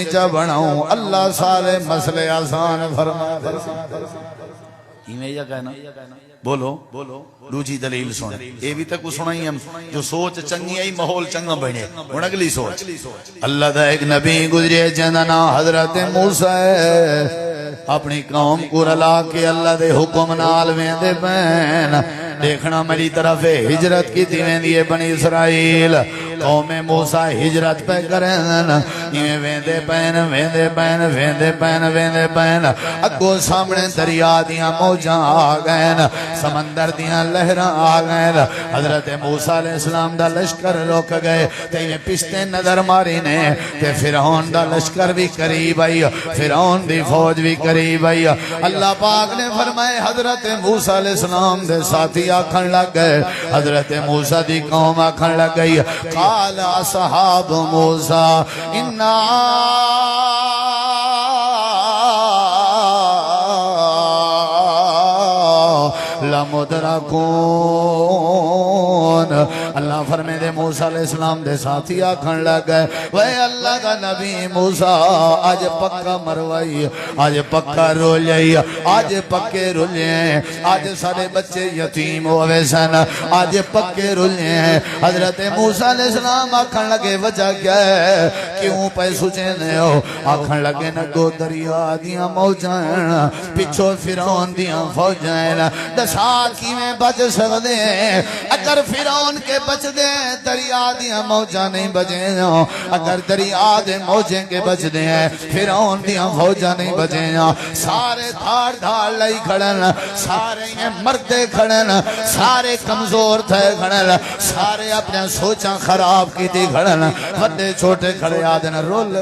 چا بناؤں اللہ سارے مسئلے آسان فرما دے ایمیں یا کہنا بولو دوجی دلیل سن اے بھی تک سنائی ہم جو سوچ چنگی آئی محول چنگا بنے ان اگلی سوچ اللہ دا ایک نبی گزرے جننا حضرت موسیٰ اپنی قوم کو رلا کے اللہ دے حکم نال ویندے پین دیکھنا میری طرف ہجرت کی تھی ویندی بنی اسرائیل قوم موسیٰ ہجرت پہ کرن یہ ویندے پین اگو سامنے دریا دیاں موجاں آ گئن سمندر دیاں لہراں آ گئن حضرت موسیٰ علیہ السلام دا لشکر روک گئے تے یہ پشتے نظر ماری نے تے فرعون دا لشکر بھی قریب آئی فرعون دی فوج بھی قریب آئی اللہ پاک نے فرمائے حضرت موسیٰ علیہ السلام دے ساتھی آکھن لگ گئے حضرت موسیٰ دی قوم آکھن لگ گئی قال اصحاب موسیٰ انا لمدرکون اللہ فرمے دے موسیٰ علیہ السلام دے ساتھی آکھن لگ گئے وے اللہ کا نبی موسیٰ آج پکا مروائی آج پکا رولیائی آج پکے رولیے آج سارے بچے یتیم ہوئے سن آج پکے رولیے حضرت موسیٰ علیہ السلام آکھن لگے وجہ کیا ہے کیوں پہ سوچے ہو آکھن لگے نگو دریا دیاں موجائن پچھو فرعون دیاں فوجائن دسا کی میں بچ سکتے ہیں اگر فرعون کے بچ دے دریا دیاں موجہ نہیں بچے ہیں اگر دریا دے موجیں کے بچ دے ہیں فرعون دیاں فوجہ نہیں بچے ہیں سارے دھار دھار لئی کھڑن سارے یہ مردے کھڑن سارے کمزور تھے کھڑن سارے اپنے سوچاں خراب کی تھی کھڑن وڈے چھوٹے کھڑے آدھن رول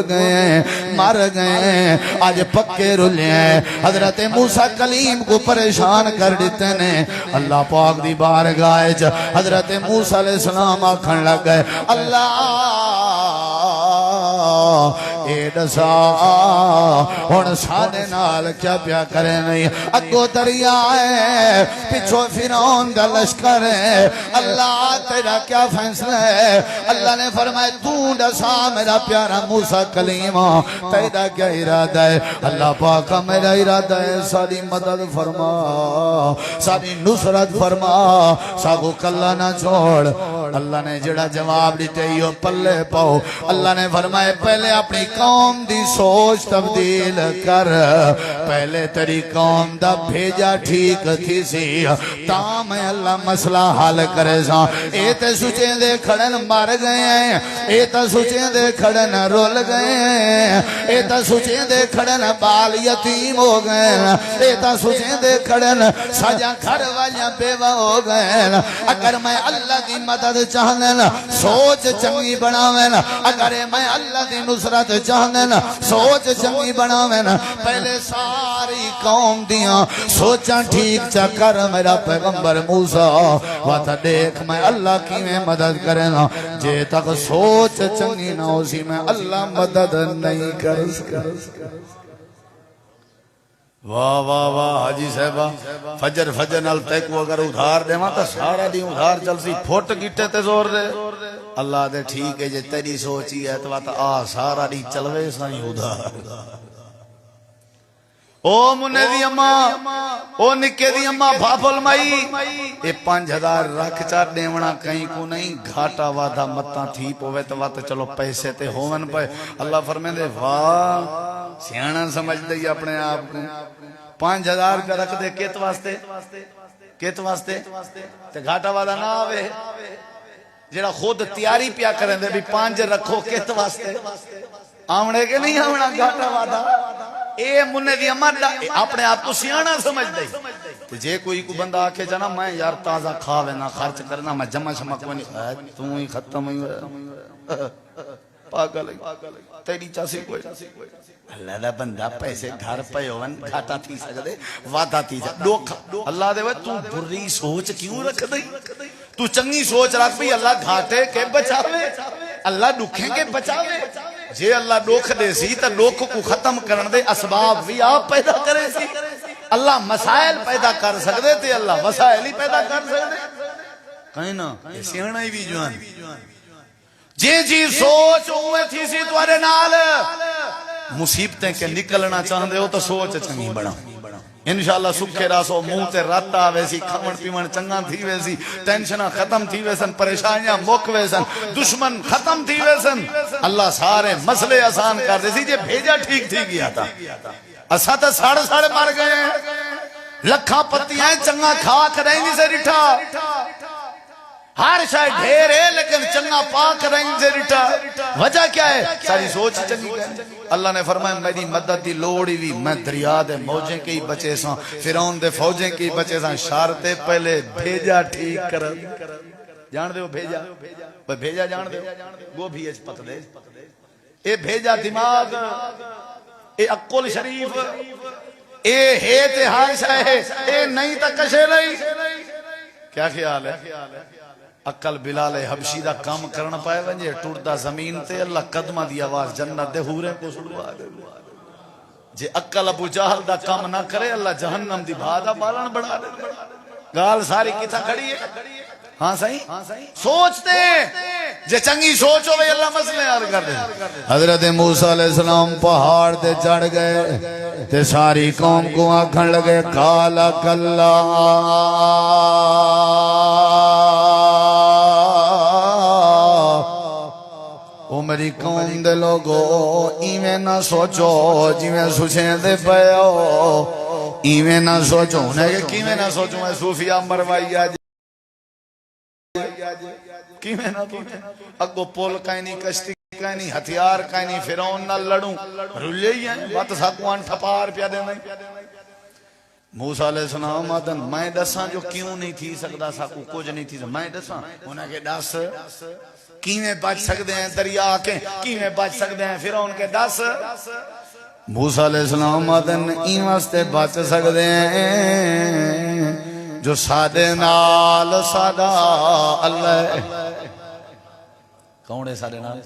گئے مر گئے آج پکے رولے ہیں حضرت موسیٰ کلیم کو پریشان کر دیتے نے اللہ پاک دی بارگاہ حضرت موسیٰ علیہ السلام آکھن لگ گئے اللہ اے دسا ہن ساڈے نال کیا پیا کرے نہیں اگو دریا ہے پچھو فرعون دا لشکر ہے اللہ تیرا کیا فیصلہ ہے اللہ نے فرمایا تو دسا میرا پیارا موسیٰ کلیم تیرا کیا ارادہ ہے اللہ پاک میرا ارادہ ہے ساری مدد فرما ساری نصرت فرما ساگو کلا نہ چھوڑ اللہ نے جڑا جواب دیتے ہی پلے پاؤ اللہ نے فرمائے پہلے اپنی قوم دی سوچ تبدیل کر پہلے تیری قوم دا بھیجا ٹھیک تھی سی تا میں اللہ مسئلہ حل کرے سا اے تے سوچیں دے کھڑن مر گئے ہیں اے تے سوچیں دے کھڑن رول گئے ہیں اے تے سوچیں دے کھڑن بال یتیم ہو گئے اے تے سوچیں دے کھڑن سجا گھر والیاں بیوہ ہو گئے اگر میں اللہ دی مدد چاہنے سوچ چنگی بناویں اگر میں اللہ دی نصرت چاہنے سوچ چنگی بناویں پہلے ساری قوم دیاں سوچاں ٹھیک چا کر میرا پیغمبر موسیٰ واتا دیکھ میں اللہ کی میں مدد کریں جے تک سوچ چنگی نہ اسی میں اللہ مدد نہیں کر واہ واہ واہ حاجی صاحبہ فجر نال تیکو اگر ادھار دے ماں تا سارا دی ادھار چل سی پھوٹ گیٹے تے زور دے اللہ دے ٹھیک ہے جے تیری سوچی ہے تو آ سارا دی چلوے سائیں ادھار او منے دی اماں او نکے دی اماں بھاپل مائی اے 5000 رکھ چار دیونا کہیں کو نہیں گھاٹا وعدہ متاں تھی پوے تو وات چلو پیسے تے ہوون پے اللہ فرمائے دے واہ سیانا سمجھ دے اپنے آپ کو 5000 کا رکھ دے کیت واسطے تے گھاٹا وعدہ نہ آوے جڑا خود تیاری پیا کریں دے بھی 5 رکھو کیت واسطے آمنے کے نہیں آمنا گھاٹا وعدہ اے منہ دی اماں اپنے آپ کو سیانا سمجھ دے جے کوئی کو بندہ آکے جانا میں یار تازہ کھاوے نہ خرچ کرنا میں جمع شمع کو نہیں تو ہی ختم ہوئی پاگل تیری چاسی کوئی اللہ دا بندہ پیسے گھر پہ ہوون گھاٹا تھی سکدے وعدہ تھی جا اللہ دے تو بری سوچ کیوں رکھ دئی تو چنگی سوچ رکھ بھی اللہ گھاٹے کے بچاوے اللہ دکھیں کے بچاوے جے اللہ ڈوکھ دے سی تا ڈوکھ کو ختم کرن دے اسباب بھی آپ پیدا کرے سی اللہ مسائل پیدا کر سکدے تے اللہ وسائل ہی پیدا کر سکدے کہیں نا سیانا ہی بھی جوان جی جی سوچ اوے تھی سی تواڈے نال مصیبتیں کے نکلنا چاہندے ہو تو سوچ چنگی بنا انشاءاللہ سکھے راسو منہ تے رات آوے سی کھمن پیمن چنگا تھی ویسی ٹینشناں ختم تھی ویسن پریشانیاں مک ویسن دشمن ختم تھی ویسن اللہ سارے مسئلے آسان کر دے سی جے بھیجا ٹھیک تھی گیا تھا اسا تے ساڑھے مر گئے لکھاں پتیاں چنگا کھا کریں نہیں سے رٹھا ہر شاید ڈھیر ہے لیکن چنگا پاک رنگ سے رٹا وجہ کیا ہے ساری سوچ چنگی ہے اللہ نے فرمایا میری مدد دی لوڑی بھی میں دریا دے موجیں کی بچے ساں فرعون دے فوجیں کی بچے ساں شارتے پہلے بھیجا ٹھیک کر جان دے وہ بھیجا جان دے وہ بھی اچ پت دے اے بھیجا دماغ اے عقل شریف اے ہے تے ہر شاید اے نہیں تا کشے نہیں کیا خیال ہے عقل بلال حبشی دا کام کرنا پائے ونجے ٹوٹدا زمین تے اللہ قدمہ دی آواز جنت دے حوریں کو سڑوا دے جے عقل ابو جہل دا کام نہ کرے اللہ جہنم دی بھادا بالن بڑھا دے گال ساری کتھا کھڑی ہے ہاں صحیح سوچتے جے چنگی سوچ ہوئے اللہ مسئلے حل کر دے حضرت موسیٰ علیہ السلام پہاڑ تے چڑھ گئے تے ساری قوم کو آکھن لگے کالا کلا او میری قوم دے لوگو ایویں نہ سوچو جیویں سوچیں دے پیو ایویں نہ سوچو انہیں کہ کیویں نہ سوچو میں صوفیہ مروائی آج کیویں نہ اگو پول کہیں نہیں کشتی کہیں نہیں ہتھیار کہیں نہیں فرعون نہ لڑوں رلے ہی ہیں بات ساکوان ٹھپار پیا دے نہیں موسیٰ علیہ السلام آدن میں دساں جو کیوں نہیں تھی سکتا ساکو کچھ نہیں تھی میں دساں انہیں کہ دس کیویں بچ سکتے ہیں دریا کے کیویں بچ سکتے ہیں فرعون کے دس موسیٰ علیہ السلام آدن این واسطے بچ سکتے ہیں جو سادے نال سادا اللہ کون ہے سادے نال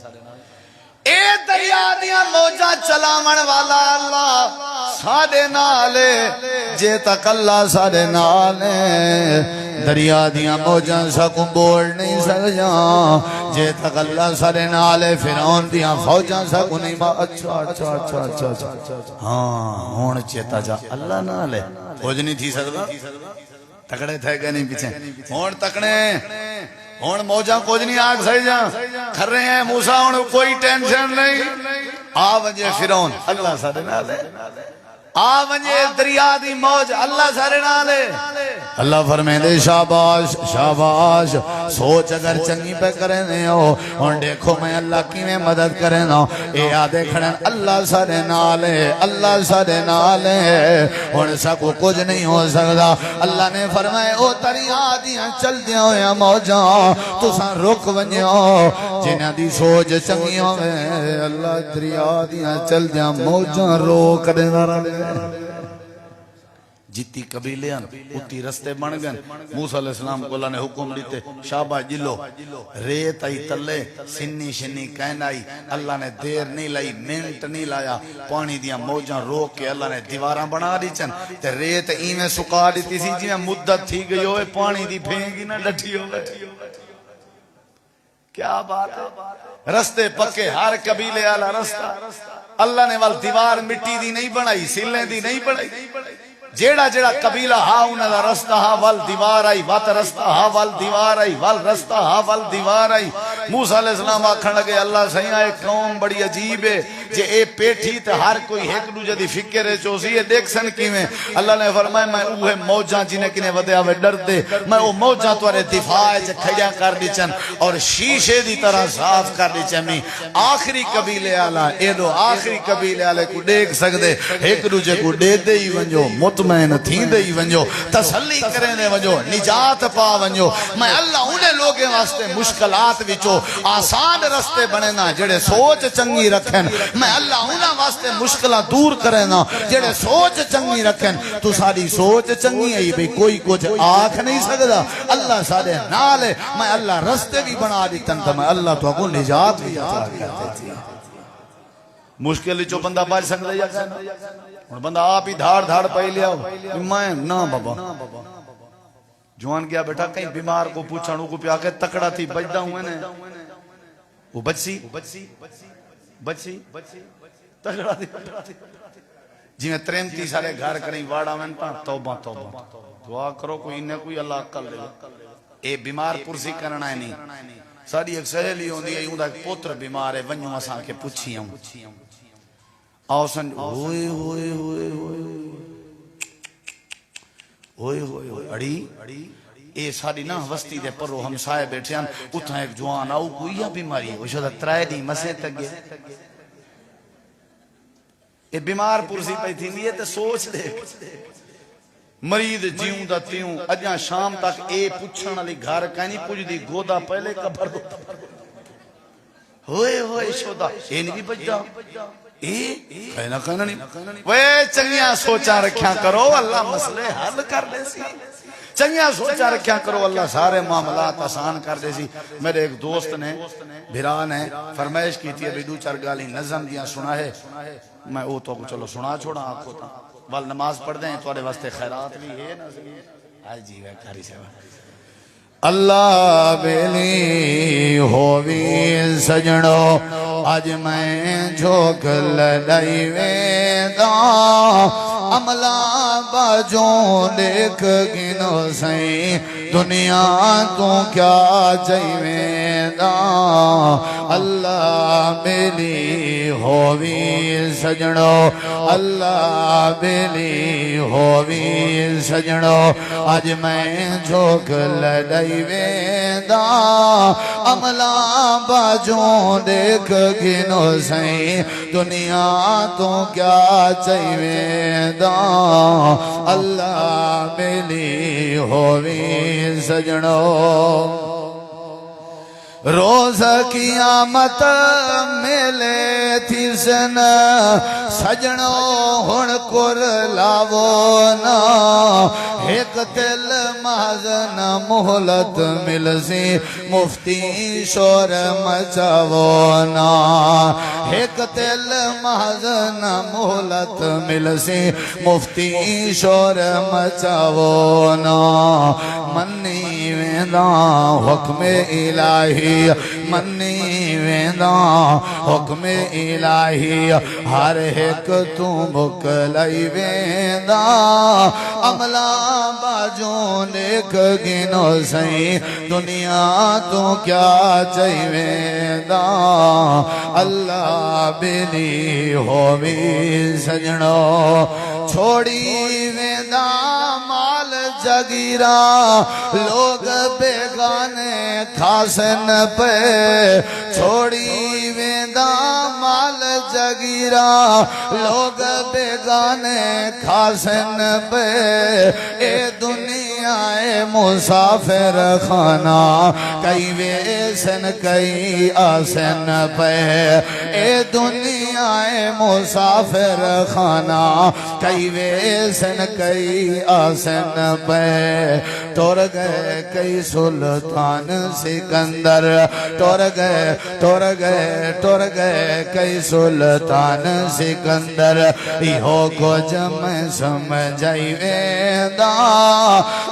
اے دریا دیا موجہ چلاون والا اللہ سادے نالے جے تک اللہ سادے نالے دریا دیا موجہ سکوں بول نہیں سکجاں جے تک اللہ سادے نالے فرعون دیا فوجہ سکوں نہیں اچھا ہاں ہون چیتا جا اللہ نالے فوج نہیں تھی سکتا تکڑے تھے گئے نہیں پیچھے ہون تکڑے ہون موجہ کچھ نہیں آگ سہی جاں کر رہے ہیں موسیٰ ہون کوئی ٹینشن نہیں آونجے فرعون اللہ سارے نالے آونجے دریا دی موج اللہ سارے نالے اللہ فرمائے دے شاباش شاباش سوچ اگر چنگی پہ کریں دے ہو اور دیکھو میں اللہ کی میں مدد کریں نا اے آدھے کھڑیں اللہ سارے نالے اللہ سارے نالے اور سکو کچھ نہیں ہو سکتا اللہ نے فرمائے او دریا دیاں چل دیا ہویا موجاں تو سان رک ونجاں جنہ دی سوچ چنگی ہوئے اللہ دریا دیاں چل دیا موجاں روک دے دارا جتی قبیلے اتی رستے بن گئے موسیٰ علیہ السلام کو اللہ نے حکم دیتے شابہ جلو ریت آئی تلے سنی شنی کہن آئی اللہ نے دیر نہیں لائی منٹ نہیں لایا پانی دیا موجاں روک کے اللہ نے دیواراں بنا دی چن تے ریت ایمیں سکا دیتی سی جی میں مدت تھی گئی ہوئے پانی دی پھینگی نہ ڈٹھی ہوئے کیا بات ہے رستے پکے ہر قبیلے آلہ رستہ اللہ نے وال دیوار مٹی دی نہیں بنائی سلیں دی نہیں بنائی جیڑا جیڑا قبیلہ ہا انہا دا رستہ ہا وال دیوار آئی وات رستہ ہا وال دیوار آئی وال رستہ ہا وال دیوار آئی موسیٰ علیہ السلام آکھن لگے اللہ سہیاں ایک قوم بڑی عجیب ہے جے اے پیٹھی تے ہر کوئی ایک دوجہ دی فکر ہے چوسی ہے دیکھ سن کی میں اللہ نے فرمایا میں اوہ موجاں جنہیں کنے ودے آوے ڈر دے میں او موجاں توارے دفاع جے کھڑیا کر دی چن اور شیشے دی طرح صاف کر دی چن آخری قبیلے آلہ اے دو آخری قبیلے آلے کو دیکھ سکتے ایک دوجہ کو دے دے ہی ونجو مطمئن تھی دے ہی ونجو تسلی کریں دے ونجو نجات پا ونجو میں اللہ انہیں لوگیں واسطے مشکلات وچو آسان رستے بنے نا جڑے سوچ چنگی رکھیں میں اللہ انہیں واسطے مشکلات دور کریں نا جڑے سوچ چنگی رکھیں تو ساری سوچ چنگی ہے بھئی کوئی کچھ آنکھ نہیں سکتا اللہ سارے نالے میں اللہ رستے بھی بنا دیتا تھا میں اللہ تو اکو نجات بھی عطا کرتے تھی مشکل چو بندہ بچ سکتا یا کہنا بندہ آپ ہی دھاڑ دھاڑ پہ لیا ہو میں نا بابا جوان کیا بیٹا کہیں بیمار کو پوچھانوں کو پیا کے تکڑا تھی بجدہ ہوئے نے وہ بچی تگڑا دی جی میں 33 سالے گھر کریں واڑا میں توبہ دعا کرو کوئی انہیں کوئی اللہ عقل دے اے بیمار پرسی کرنا ہے نہیں ساری ایک سہیلی ہوندی ہے یوں ایک پوتر بیمار ہے ونیوں اساں کے پوچھی ہوں آؤ سن ہوئے ہوئے ہوئے ہوئے ہوئے ہوئے اڑی اے ساری نا وستی دے پرو ہم سائے بیٹھے ہیں اتھا ایک جوان آؤ کوئی یا بیماری ہے وہ شدہ ترائے دی مسے تک گئے اے بیمار پرسی پہ تھی نہیں ہے تے سوچ دے مرید جیوں دا تیوں اجاں شام تک اے پوچھن علی گھر کہیں پوچھ دی گودا پہلے کبھر دو ہوئے ہوئے شدہ اے نہیں بھی بجدا کہنا نہیں وے چنگیاں سوچاں رکھیاں کرو اللہ مسئلے حل کر لے سی چنگیاں سوچاں رکھیاں کرو اللہ سارے معاملات آسان کر دے سی میرے ایک دوست نے بھران ہے فرمائش کی تھی ابھی 2-4 گالی نظم دیاں سنا ہے میں او تو چلو سنا چھوڑا آپ کو وال نماز پڑھ دیں تو آرے واسطے خیرات بھی ہے آج جی وے کاری سے اللہ بیلی ہووی سجنو آج میں جھوک لڑائی ویداں عملہ باجوں دیکھ گنو سائیں دنیا تو کیا چاہیے اللہ بیلی ہووی سجنو اللہ بیلی ہووی سجنو آج میں جھوک لڑائی ویدا عملہ باجوں دیکھ گنو سائیں دنیا تو کیا چاہیے اللہ بیلی ہووی سجنو روز قیامت ملے تھی سن سجنو ہن کر لاو نا ایک تل مازن مہلت مل سی مفتی شور مچاو نا ایک تل مازن مہلت مل سی مفتی شور مچاو نا منی ویندہ حکم الہی منی وینداں حکم الہی ہر ایک تو بکلائی وینداں عملہ باجوں دیکھ گنو سائیں دنیا تو کیا چاہیے وینداں اللہ بیلی ہووی سجنو چھوڑی وینداں مال جگیرہ لوگ بیگانے کھاسن پہ چھوڑی ویندہ مال جگیرہ لوگ بیگانے کھاسن پہ اے دنیا اے مسافر خانہ کئی ویسن کئی آسن پہ اے دنیا اے مسافر خانہ کئی ویسن کئی آسن پہ ٹور گئے کئی سلطان سکندر ٹور گئے کئی سلطان سکندر یہو کو جمع سمجھائی ویندہ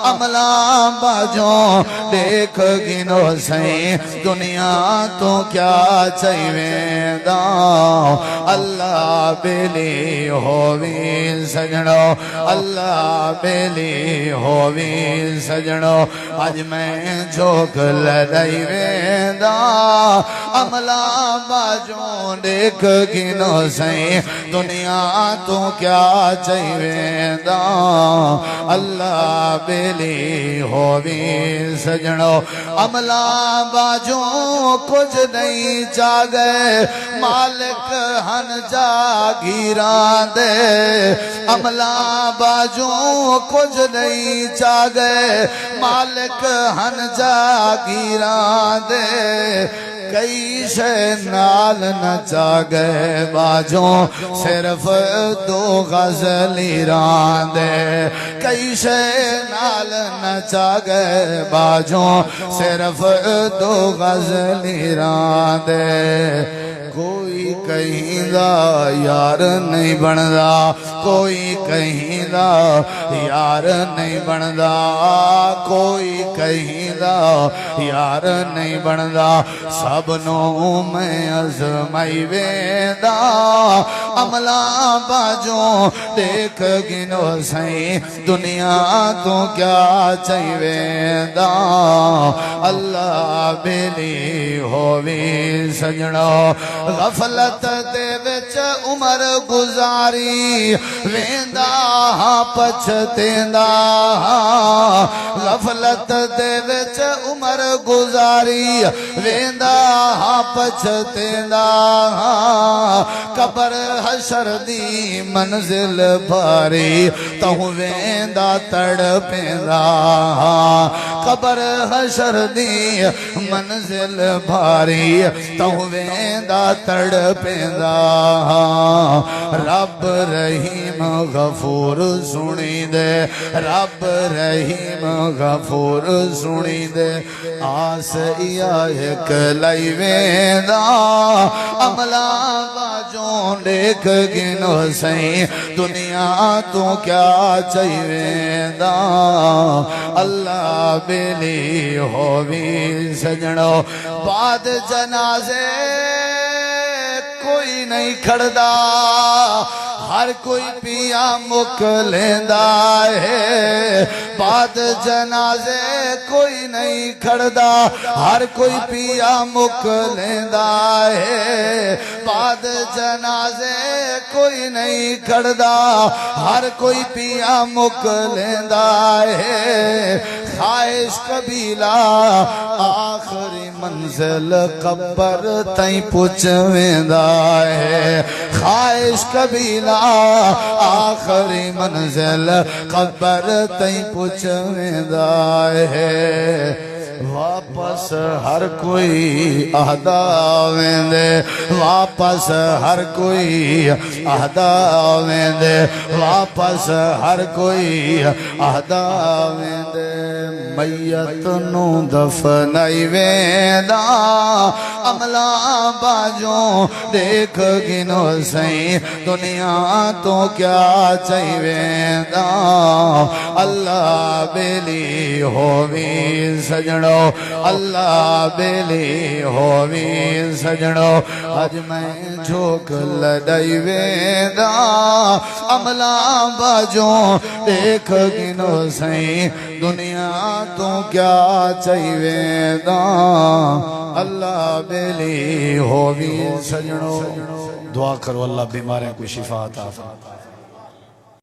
عملہ باجوں دیکھ گنو سائیں دنیا تو کیا چاہیے ویندہ اللہ بیلی ہووی سجنو اللہ بیلی ہووی سجنو آج میں جھوک لڑائی ویندہ عملہ باجوں دیکھ گنو سائیں دنیا تو کیا چاہیے ویندہ اللہ بیلی ہووی سجنو عملہ باجوں کچھ نہیں چاہ گئے مالک ہن جاگیران دے عملہ باجوں کچھ نہیں چاہ گئے مالک ہن جاگیران دے کئی شے نال نہ چاہ گئے باجوں صرف دو غزلی ران دے کئی شے نال نہ چاہ گئے باجوں صرف دو غزلی ران دے کوئی کہیں دا یار نہیں بندا کوئی کہیں دا یار نہیں بندا کوئی کہیں دا یار نہیں بندا سب نو میں ازمائی ویندا عملہ باجوں دیکھ گنو سائیں دنیا تو کیا چاہی ویندا اللہ بیلی ہووی سجنو غفلت دے وچ عمر گزاری ویندا پچھتیندا غفلت دے وچ عمر گزاری ویندا پچھتیندا قبر حشر دی منزل بھاری تہوں ویندا تڑپیندا قبر حشر دی منزل بھاری تہوں ویندا تڑپیندا رب رحیم غفور سنی دے رب رحیم غفور سنی دے آس ایک لائی ویندا عملہ باجوں دیکھ گنو سائیں دنیا تو کیا چاہی ویندا اللہ بیلی ہووی سجنو بعد جنازے کوئی نہیں کھڑدا ہر کوئی پیا مک لیندا ہے بعد جنازے کوئی نہیں کھڑدا ہر کوئی پیا مک لیندا ہے بعد جنازے کوئی نہیں کھڑدا ہر کوئی پیا مک لیندا ہے خواہش قبیلہ آخری منزل قبر تائیں پوچھ ویندا ہے خواہش قبیلہ آخری منزل قبر تائیں پوچھ ویندا ہے واپس ہر کوئی عہدہ ویندے واپس ہر کوئی عہدہ ویندے واپس ہر کوئی عہدہ ویندے میت نو دفنائی ویندا عملہ باجوں دیکھ گنو سائیں دنیا تو کیا چاہی ویندا اللہ بیلی ہووی سجنو اللہ بیلی ہووی سجنو اج میں جھوک لڑائی ویندا عملہ باجوں دیکھ گنو سائیں دنیا تو کیا چاہی ویندا اللہ بیلی ہووی سجنو دعا کرو اللہ بیماریں کو شفا عطا فرمائے